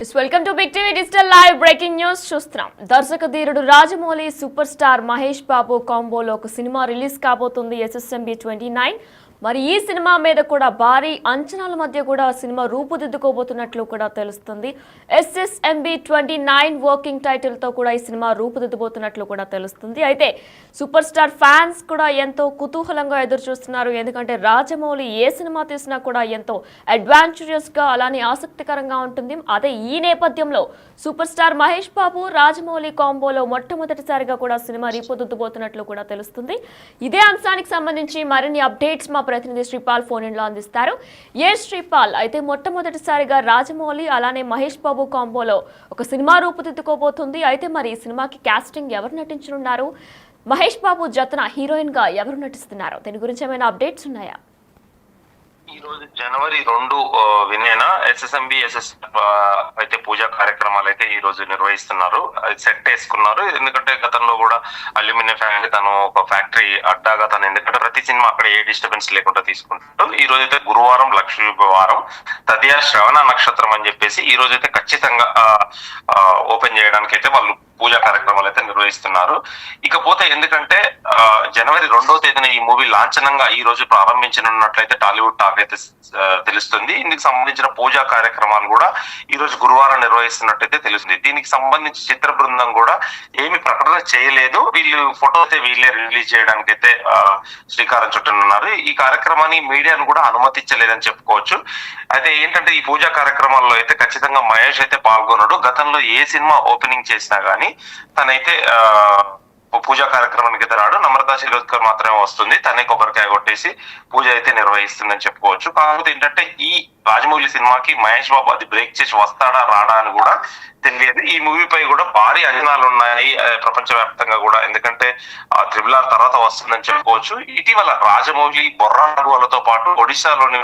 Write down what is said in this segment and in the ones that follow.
Welcome to big TV digital live breaking news చూస్తున్నాం. దర్శక ధీరుడు రాజమౌళి సూపర్ స్టార్ మహేష్ బాబు కాంబోలో ఒక సినిమా రిలీజ్ కాబోతుంది SSMB 29. మరి ఈ సినిమా మీద కూడా భారీ అంచనాల మధ్య కూడా సినిమా రూపుదిద్దుకోబోతున్నట్లు కూడా తెలుస్తుంది. SSMB 29 వర్కింగ్ టైటిల్ తో కూడా ఈ సినిమా రూపుదిద్దుబోతున్నట్లు కూడా తెలుస్తుంది. అయితే సూపర్ స్టార్ ఫ్యాన్స్ కూడా ఎంతో కుతూహలంగా ఎదురు చూస్తున్నారు. ఎందుకంటే రాజమౌళి ఏ సినిమా తీసినా కూడా ఎంతో అడ్వాంచరస్ గా అలానే ఆసక్తికరంగా ఉంటుంది. అదే ఈ నేపథ్యంలో సూపర్ స్టార్ మహేష్ బాబు రాజమౌళి కాంబోలో మొట్టమొదటిసారిగా కూడా సినిమా రూపుదిద్దుబోతున్నట్లు కూడా తెలుస్తుంది. ఇదే అంశానికి సంబంధించి మరిన్ని అప్డేట్స్ మా ప్రతినిధి శ్రీపాల్ ఫోన్ ఇన్ లో అందిస్తారు. శ్రీపాల్, అయితే మొట్టమొదటిసారిగా రాజమౌళి అలానే మహేష్ బాబు కాంబోలో ఒక సినిమా రూపుదిద్దుకోబోతుంది. అయితే మరి ఈ సినిమాకి కాస్టింగ్ ఎవరు నటించనున్నారు, మహేష్ బాబు జతన హీరోయిన్ గా ఎవరు నటిస్తున్నారు, దీని గురించి ఏమైనా అప్డేట్స్ ఉన్నాయా? ఈ రోజు జనవరి 2 వినేనా SSMB అయితే పూజా కార్యక్రమాలు అయితే ఈ రోజు నిర్వహిస్తున్నారు. సెట్ వేసుకున్నారు. ఎందుకంటే గతంలో కూడా అల్యూమినియం ఫ్యాక్టరీ తను ఒక ఫ్యాక్టరీ అడ్డాగా తను, ఎందుకంటే ప్రతి సినిమా అక్కడ ఏ డిస్టర్బెన్స్ లేకుండా తీసుకుంటారు. ఈ రోజు అయితే గురువారం లక్ష్మీ వారం తదియా శ్రవణ నక్షత్రం అని చెప్పేసి ఈ రోజు అయితే ఖచ్చితంగా ఓపెన్ చేయడానికి అయితే వాళ్ళు పూజా కార్యక్రమాలు అయితే నిర్వహిస్తున్నారు. ఇకపోతే ఎందుకంటే జనవరి 2వ తేదీన ఈ మూవీ లాంఛనంగా ఈ రోజు ప్రారంభించనున్నట్లయితే టాలీవుడ్ టాక్ అయితే తెలుస్తుంది. ఇందుకు సంబంధించిన పూజా కార్యక్రమాలు కూడా ఈ రోజు గురువారం నిర్వహిస్తున్నట్టయితే తెలుస్తుంది. దీనికి సంబంధించి చిత్ర బృందం కూడా ఏమి ప్రకటన చేయలేదు. వీళ్ళు ఫోటో అయితే వీళ్ళే రిలీజ్ చేయడానికి అయితే శ్రీకారం చుట్టనున్నారు. ఈ కార్యక్రమాన్ని మీడియాను కూడా అనుమతించలేదని చెప్పుకోవచ్చు. అయితే ఏంటంటే ఈ పూజా కార్యక్రమాల్లో అయితే ఖచ్చితంగా మహేష్ అయితే పాల్గొనడు. గతంలో ఏ సినిమా ఓపెనింగ్ చేసినా గానీ తనైతే పూజా కార్యక్రమానికి అయితే రాడు. నమ్రతా శిరోద్కర్ మాత్రమే వస్తుంది. తనే కొబ్బరికాయ కొట్టేసి పూజ అయితే నిర్వహిస్తుందని చెప్పుకోవచ్చు. కాకపోతే ఏంటంటే ఈ రాజమౌళి సినిమాకి మహేష్ బాబు అది బ్రేక్ చేసి వస్తాడా రాడా అని కూడా తెలియదు. ఈ మూవీపై కూడా భారీ అంచనాలు ఉన్నాయి ప్రపంచవ్యాప్తంగా కూడా. ఎందుకంటే RRR తర్వాత వస్తుందని చెప్పుకోవచ్చు. ఇటీవల రాజమౌళి బొర్రాలతో పాటు ఒడిశాలోని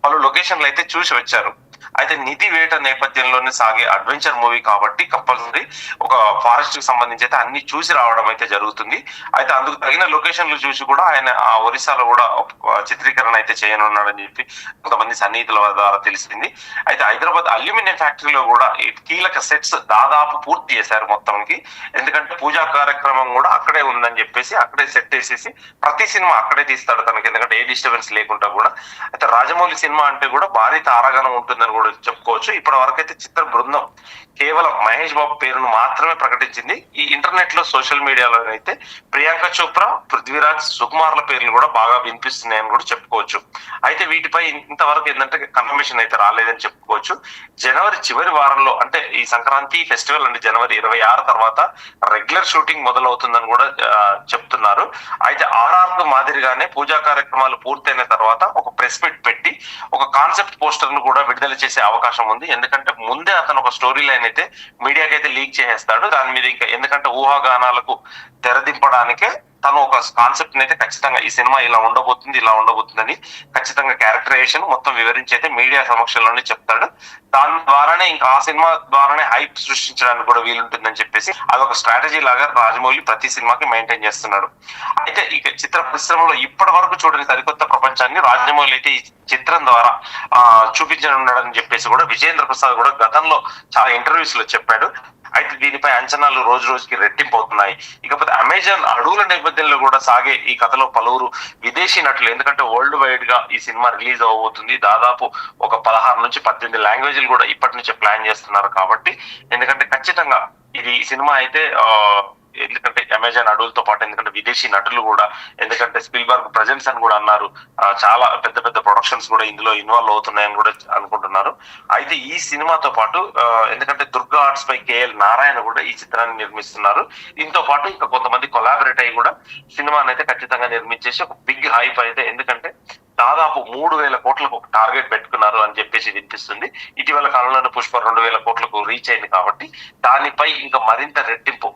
పలు లొకేషన్లు అయితే చూసి వచ్చారు. అయితే నిధి వేట నేపథ్యంలోనే సాగే అడ్వెంచర్ మూవీ కాబట్టి కంపల్సరీ ఒక ఫారెస్ట్ కి సంబంధించి అయితే అన్ని చూసి రావడం అయితే జరుగుతుంది. అయితే అందుకు తగిన లొకేషన్లు చూసి కూడా ఆయన ఆ ఒరిస్సాలో కూడా చిత్రీకరణ అయితే చేయనున్నాడని చెప్పి కొంతమంది సన్నిహితుల ద్వారా తెలిసింది. అయితే హైదరాబాద్ అల్యూమినియం ఫ్యాక్టరీలో కూడా కీలక సెట్స్ దాదాపు పూర్తి చేశారు మొత్తానికి. ఎందుకంటే పూజా కార్యక్రమం కూడా అక్కడే ఉందని చెప్పేసి అక్కడే సెట్ వేసేసి ప్రతి సినిమా అక్కడే తీస్తాడు తనకి, ఎందుకంటే ఏ డిస్టర్బెన్స్ లేకుండా కూడా. అయితే రాజమౌళి సినిమా అంటే కూడా భారీ తారాగణం ఉంటుందని కూడా చెప్పుకోవచ్చు. ఇప్పటి వరకు అయితే చిత్ర బృందం కేవలం మహేష్ బాబు పేరును మాత్రమే ప్రకటించింది. ఈ ఇంటర్నెట్ లో సోషల్ మీడియాలో అయితే ప్రియాంక చోప్రా, పృథ్వీరాజ్, సుకుమార్ల పేర్లు కూడా బాగా వినిపిస్తున్నాయని కూడా చెప్పుకోవచ్చు. అయితే వీటిపై ఇంతవరకు ఏంటంటే కన్ఫర్మేషన్ అయితే రాలేదని చెప్పుకోవచ్చు. జనవరి చివరి వారంలో అంటే ఈ సంక్రాంతి ఫెస్టివల్ అంటే జనవరి 26 తర్వాత రెగ్యులర్ షూటింగ్ మొదలవుతుందని కూడా చెప్తున్నారు. అయితే RRR మాదిరిగానే పూజా కార్యక్రమాలు పూర్తయిన తర్వాత ఒక ప్రెస్ మీట్ పెట్టి ఒక కాన్సెప్ట్ పోస్టర్ ను కూడా విడుదల చేసే అవకాశం ఉంది. ఎందుకంటే ముందే అతను ఒక స్టోరీ లైన్ అయితే మీడియాకి అయితే లీక్ చేసేస్తాడు. దాని మీద ఇంకా ఎందుకంటే ఊహాగానాలకు తెరదింపడానికే తను ఒక కాన్సెప్ట్ అయితే ఖచ్చితంగా ఈ సినిమా ఇలా ఉండబోతుందని ఖచ్చితంగా క్యారెక్టరైజేషన్ మొత్తం వివరించి అయితే మీడియా సమక్షంలోనే చెప్తాడు. దాని ద్వారానే ఇంకా ఆ సినిమా ద్వారానే హైప్ సృష్టించడానికి కూడా వీలుంటుందని చెప్పేసి అదొక స్ట్రాటజీ లాగా రాజమౌళి ప్రతి సినిమాకి మెయింటైన్ చేస్తున్నాడు. అయితే ఇక చిత్ర పరిశ్రమలో ఇప్పటి వరకు చూడని సరికొత్త ప్రపంచాన్ని రాజమౌళి అయితే ఈ చిత్రం ద్వారా చూపించనున్నాడని చెప్పేసి కూడా విజేంద్ర ప్రసాద్ కూడా గతంలో చాలా ఇంటర్వ్యూస్ లో చెప్పాడు. అయితే దీనిపై అంచనాలు రోజు రోజుకి రెట్టింపు అవుతున్నాయి. ఇకపోతే అమెజాన్ అడవుల నేపథ్యంలో కూడా సాగే ఈ కథలో పలువురు విదేశీ నటులు, ఎందుకంటే వరల్డ్ వైడ్ గా ఈ సినిమా రిలీజ్ అవబోతుంది. దాదాపు ఒక 16 నుంచి 18 లాంగ్వేజ్లు కూడా ఇప్పటి నుంచే ప్లాన్ చేస్తున్నారు. కాబట్టి ఎందుకంటే ఖచ్చితంగా ఇది సినిమా అయితే ఎందుకంటే అమెజాన్ అడవులతో పాటు ఎందుకంటే విదేశీ నటులు కూడా, ఎందుకంటే స్పిల్బర్గ్ ప్రజెన్స్ అని కూడా అన్నారు. చాలా పెద్ద పెద్ద ప్రొడక్షన్స్ కూడా ఇందులో ఇన్వాల్వ్ అవుతున్నాయని కూడా అనుకుంటున్నారు. అయితే ఈ సినిమాతో పాటు ఎందుకంటే దుర్గా ఆర్ట్స్ పై KL నారాయణ కూడా ఈ చిత్రాన్ని నిర్మిస్తున్నారు. దీంతో పాటు ఇంకా కొంతమంది కొలాబరేట్ అయ్యి కూడా సినిమాని అయితే ఖచ్చితంగా నిర్మించేసి ఒక బిగ్ హైప్ అయితే, ఎందుకంటే దాదాపు 3,000 కోట్లకు ఒక టార్గెట్ పెట్టుకున్నారు అని చెప్పేసి వినిపిస్తుంది. ఇటీవల కాలంలోనే పుష్ప 2,000 కోట్లకు రీచ్ అయింది. కాబట్టి దానిపై ఇంకా మరింత రెట్టింపు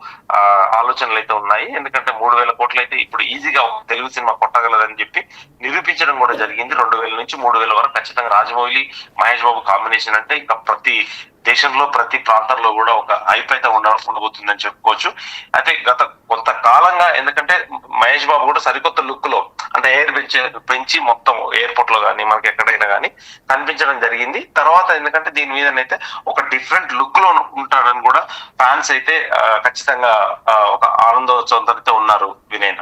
ఆలోచనలు అయితే ఉన్నాయి. ఎందుకంటే 3,000 కోట్లు అయితే ఇప్పుడు ఈజీగా తెలుగు సినిమా కొట్టగలదని చెప్పి నిరూపించడం కూడా జరిగింది. 2,000 నుంచి 3,000 వరకు ఖచ్చితంగా రాజమౌళి మహేష్ బాబు కాంబినేషన్ అంటే ఇంకా ప్రతి దేశంలో ప్రతి ప్రాంతంలో కూడా ఒక హైప్ అయితే ఉండబోతుందని చెప్పుకోవచ్చు. అయితే గత కొంతకాలంగా ఎందుకంటే మహేష్ బాబు కూడా సరికొత్త లుక్ లో అంటే ఎయిర్ పెంచి మొత్తం ఎయిర్పోర్ట్ లో కానీ మనకి ఎక్కడైనా కానీ కనిపించడం జరిగింది. తర్వాత ఎందుకంటే దీని మీదనైతే ఒక డిఫరెంట్ లుక్ లో ఉంటాడని కూడా ఫ్యాన్స్ అయితే ఖచ్చితంగా ఒక ఆనందోత్సవంతో ఉన్నారు వినయ్.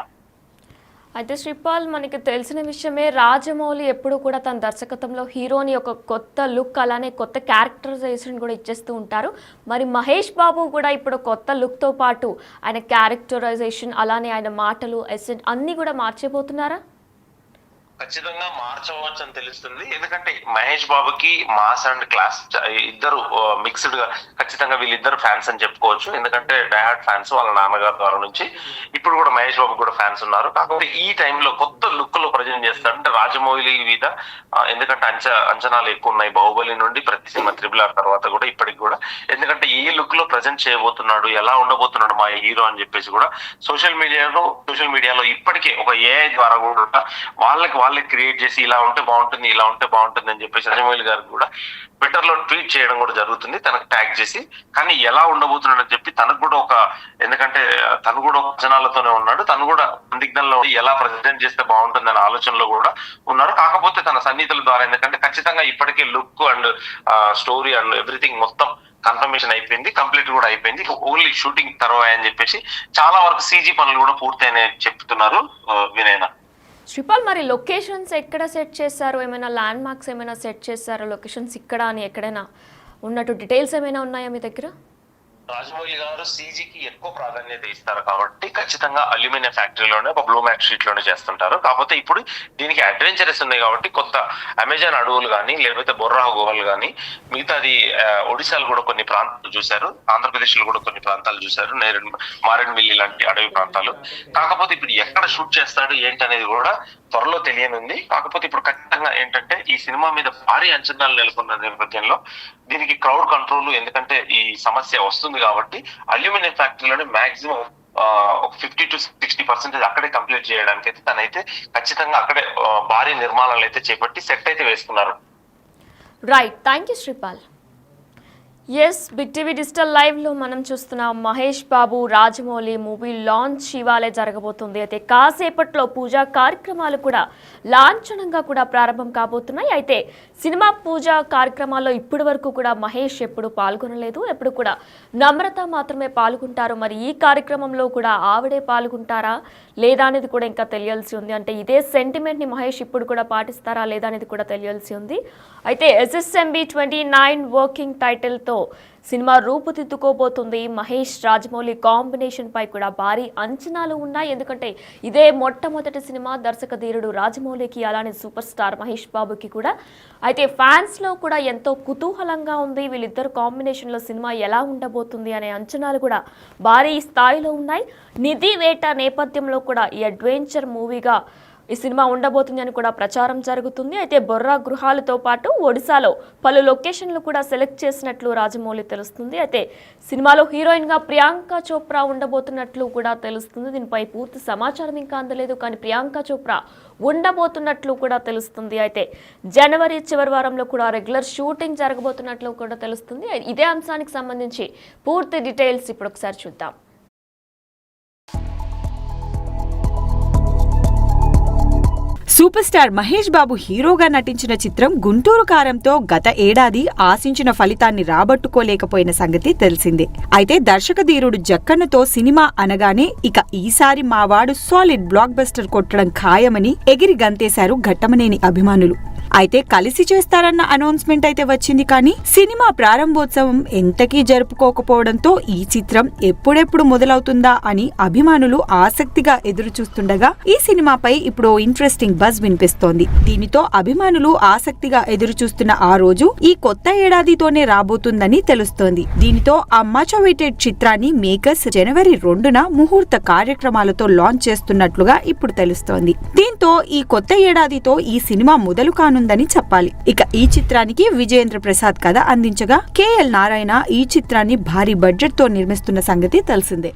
అయితే శ్రీపాల్, మనకి తెలిసిన విషయమే, రాజమౌళి ఎప్పుడు కూడా తన దర్శకత్వంలో హీరోని ఒక కొత్త లుక్ అలానే కొత్త క్యారెక్టరైజేషన్ కూడా ఇచ్చేస్తూ ఉంటారు. మరి మహేష్ బాబు కూడా ఇప్పుడు కొత్త లుక్తో పాటు ఆయన క్యారెక్టరైజేషన్ అలానే ఆయన మాటలు ఎసెంట్ అన్నీ కూడా మార్చేపోతున్నారా? ఖచ్చితంగా మార్చవచ్చు అని తెలుస్తుంది. ఎందుకంటే మహేష్ బాబుకి మాస్ అండ్ క్లాస్ ఇద్దరు మిక్స్డ్ గా ఖచ్చితంగా వీళ్ళిద్దరు ఫ్యాన్స్ అని చెప్పుకోవచ్చు. ఎందుకంటే డైహార్డ్ ఫ్యాన్స్ వాళ్ళ నాన్నగారి ద్వారా నుంచి ఇప్పుడు కూడా మహేష్ బాబు కూడా ఫ్యాన్స్ ఉన్నారు. కాకపోతే ఈ టైంలో కొత్త లుక్ లో ప్రజెంట్ చేస్తారు. అంటే రాజమౌళి మీద ఎందుకంటే అంచనాలు ఎక్కువ ఉన్నాయి బాహుబలి నుండి ప్రతి సినిమా RRR తర్వాత కూడా ఇప్పటికి కూడా. ఎందుకంటే ఈ లుక్ లో ప్రజెంట్ చేయబోతున్నాడు, ఎలా ఉండబోతున్నాడు మా హీరో అని చెప్పేసి కూడా సోషల్ మీడియాలో ఇప్పటికే ఒక AI ద్వారా కూడా వాళ్ళకి క్రియేట్ చేసి ఇలా ఉంటే బాగుంటుంది అని చెప్పేసి రాజమౌళి గారు కూడా ట్విట్టర్ లో ట్వీట్ చేయడం కూడా జరుగుతుంది తనకు ట్యాగ్ చేసి. కానీ ఎలా ఉండబోతున్నాడు అని చెప్పి తనకు కూడా ఎందుకంటే తను కూడా అంచనాలతోనే ఉన్నాడు. తను కూడా సందిగ్ధంలో ఎలా ప్రజెంట్ చేస్తే బాగుంటుంది అనే ఆలోచనలో కూడా ఉన్నారు. కాకపోతే తన సన్నిహితుల ద్వారా ఎందుకంటే ఖచ్చితంగా ఇప్పటికే look and story and everything మొత్తం కన్ఫర్మేషన్ అయిపోయింది, కంప్లీట్ కూడా అయిపోయింది. ఓన్లీ షూటింగ్ తర్వాత అని చెప్పేసి చాలా వరకు CG పనులు కూడా పూర్తయినాయని చెప్తున్నారు వినయ్. శ్రీపాల్, మరి లొకేషన్స్ ఎక్కడ సెట్ చేశారు? ఏమైనా ల్యాండ్ మార్క్స్ ఏమైనా సెట్ చేశారు? లొకేషన్స్ ఇక్కడ అని ఎక్కడైనా ఉన్నట్టు డీటెయిల్స్ ఏమైనా ఉన్నాయా మీ దగ్గర? రాజమౌళి గారు CGకి ఎక్కువ ప్రాధాన్యత ఇస్తారు కాబట్టి ఖచ్చితంగా అల్యూమినియం ఫ్యాక్టరీలోనే ఒక బ్లూ మ్యాట్ షీట్ లోనే చేస్తుంటారు. కాకపోతే ఇప్పుడు దీనికి అడ్వెంచరస్ ఉన్నాయి కాబట్టి కొత్త అమెజాన్ అడవులు కానీ లేకపోతే బొర్రా గుహలు కానీ మిగతాది ఒడిశాలో కూడా కొన్ని ప్రాంతాలు చూశారు, ఆంధ్రప్రదేశ్ లో కూడా కొన్ని ప్రాంతాలు చూశారు, మారేడుమిల్లి లాంటి అడవి ప్రాంతాలు. కాకపోతే ఇప్పుడు ఎక్కడ షూట్ చేస్తాడు ఏంటనేది కూడా త్వరలో తెలియనుంది. కాకపోతే ఇప్పుడు ఖచ్చితంగా ఏంటంటే ఈ సినిమా మీద భారీ అంచనాలు నెలకొన్న నేపథ్యంలో దీనికి క్రౌడ్ కంట్రోల్, ఎందుకంటే ఈ సమస్య వస్తుంది కాబట్టి అల్యూమినియం ఫ్యాక్టరీలోనే మాక్సిమం 50 to 60% అక్కడే కంప్లీట్ చేయడానికి అయితే తనైతే ఖచ్చితంగా అక్కడే భారీ నిర్మాణాలు అయితే చేపట్టి సెట్ అయితే వేసుకున్నారు. Right, thank you Sripal. Yes, big TV digital లైవ్లో మనం చూస్తున్నాం మహేష్ బాబు రాజమౌళి మూవీ లాంచ్ ఇవాళే జరగబోతుంది. అయితే కాసేపట్లో పూజా కార్యక్రమాలు కూడా లాంఛనంగా కూడా ప్రారంభం కాబోతున్నాయి. అయితే సినిమా పూజా కార్యక్రమాల్లో ఇప్పటి వరకు కూడా మహేష్ ఎప్పుడు పాల్గొనలేదు, ఎప్పుడు కూడా నమ్రత మాత్రమే పాల్గొంటారు. మరి ఈ కార్యక్రమంలో కూడా ఆవిడే పాల్గొంటారా లేదా అనేది కూడా ఇంకా తెలియాల్సి ఉంది. అంటే ఇదే సెంటిమెంట్ని మహేష్ ఇప్పుడు కూడా పాటిస్తారా లేదా అనేది కూడా తెలియాల్సి ఉంది. అయితే SSMB 29 వర్కింగ్ టైటిల్తో సినిమా రూపుదిద్దుకోబోతుంది. మహేష్ రాజమౌళి కాంబినేషన్ పై కూడా భారీ అంచనాలు ఉన్నాయి. ఎందుకంటే ఇదే మొట్టమొదటి సినిమా దర్శక ధీరుడు రాజమౌళికి, అలానే సూపర్ స్టార్ మహేష్ బాబుకి కూడా. అయితే ఫ్యాన్స్ లో కూడా ఎంతో కుతూహలంగా ఉంది వీళ్ళిద్దరు కాంబినేషన్ లో సినిమా ఎలా ఉండబోతుంది అనే అంచనాలు కూడా భారీ స్థాయిలో ఉన్నాయి. నిధి వేట నేపథ్యంలో కూడా ఈ అడ్వెంచర్ మూవీగా ఈ సినిమా ఉండబోతుంది అని కూడా ప్రచారం జరుగుతుంది. అయితే బొర్రా గృహాలతో పాటు ఒడిశాలో పలు లొకేషన్లు కూడా సెలెక్ట్ చేసినట్లు రాజమౌళి తెలుస్తుంది. అయితే సినిమాలో హీరోయిన్ గా ప్రియాంక చోప్రా ఉండబోతున్నట్లు కూడా తెలుస్తుంది. దీనిపై పూర్తి సమాచారం ఇంకా అందలేదు, కానీ ప్రియాంక చోప్రా ఉండబోతున్నట్లు కూడా తెలుస్తుంది. అయితే జనవరి చివరి వారంలో కూడా రెగ్యులర్ షూటింగ్ జరగబోతున్నట్లు కూడా తెలుస్తుంది. ఇదే అంశానికి సంబంధించి పూర్తి డీటెయిల్స్ ఇప్పుడు ఒకసారి చూద్దాం. సూపర్ స్టార్ మహేష్ బాబు హీరోగా నటించిన చిత్రం గుంటూరు కారంతో గత ఏడాది ఆశించిన ఫలితాన్ని రాబట్టుకోలేకపోయిన సంగతి తెలిసిందే. అయితే దర్శక ధీరుడు జక్కన్నతో సినిమా అనగానే ఇక ఈసారి మావాడు సాలిడ్ బ్లాక్ బస్టర్ కొట్టడం ఖాయమని ఎగిరి గంతేశారు ఘట్టమనేని అభిమానులు. అయితే కలిసి చేస్తారన్న అనౌన్స్మెంట్ అయితే వచ్చింది, కానీ సినిమా ప్రారంభోత్సవం ఎంతకీ జరుపుకోకపోవడంతో ఈ చిత్రం ఎప్పుడెప్పుడు మొదలవుతుందా అని అభిమానులు ఆసక్తిగా ఎదురు చూస్తుండగా ఈ సినిమాపై ఇప్పుడు ఇంట్రెస్టింగ్ బజ్ వినిపిస్తోంది. దీనితో అభిమానులు ఆసక్తిగా ఎదురు చూస్తున్న ఆ రోజు ఈ కొత్త ఏడాదితోనే రాబోతుందని తెలుస్తోంది. దీనితో ఆ మచ్ అవైటెడ్ చిత్రాన్ని మేకర్స్ జనవరి 2న ముహూర్త కార్యక్రమాలతో లాంచ్ చేస్తున్నట్లుగా ఇప్పుడు తెలుస్తోంది. దీంతో ఈ కొత్త ఏడాదితో ఈ సినిమా మొదలు కానుందని చెప్పాలి. ఇక ఈ చిత్రానికి విజయేంద్ర ప్రసాద్ కథ అందించగా KL నారాయణ ఈ చిత్రాన్ని భారీ బడ్జెట్ తో నిర్మిస్తున్న సంగతి తెలిసిందే.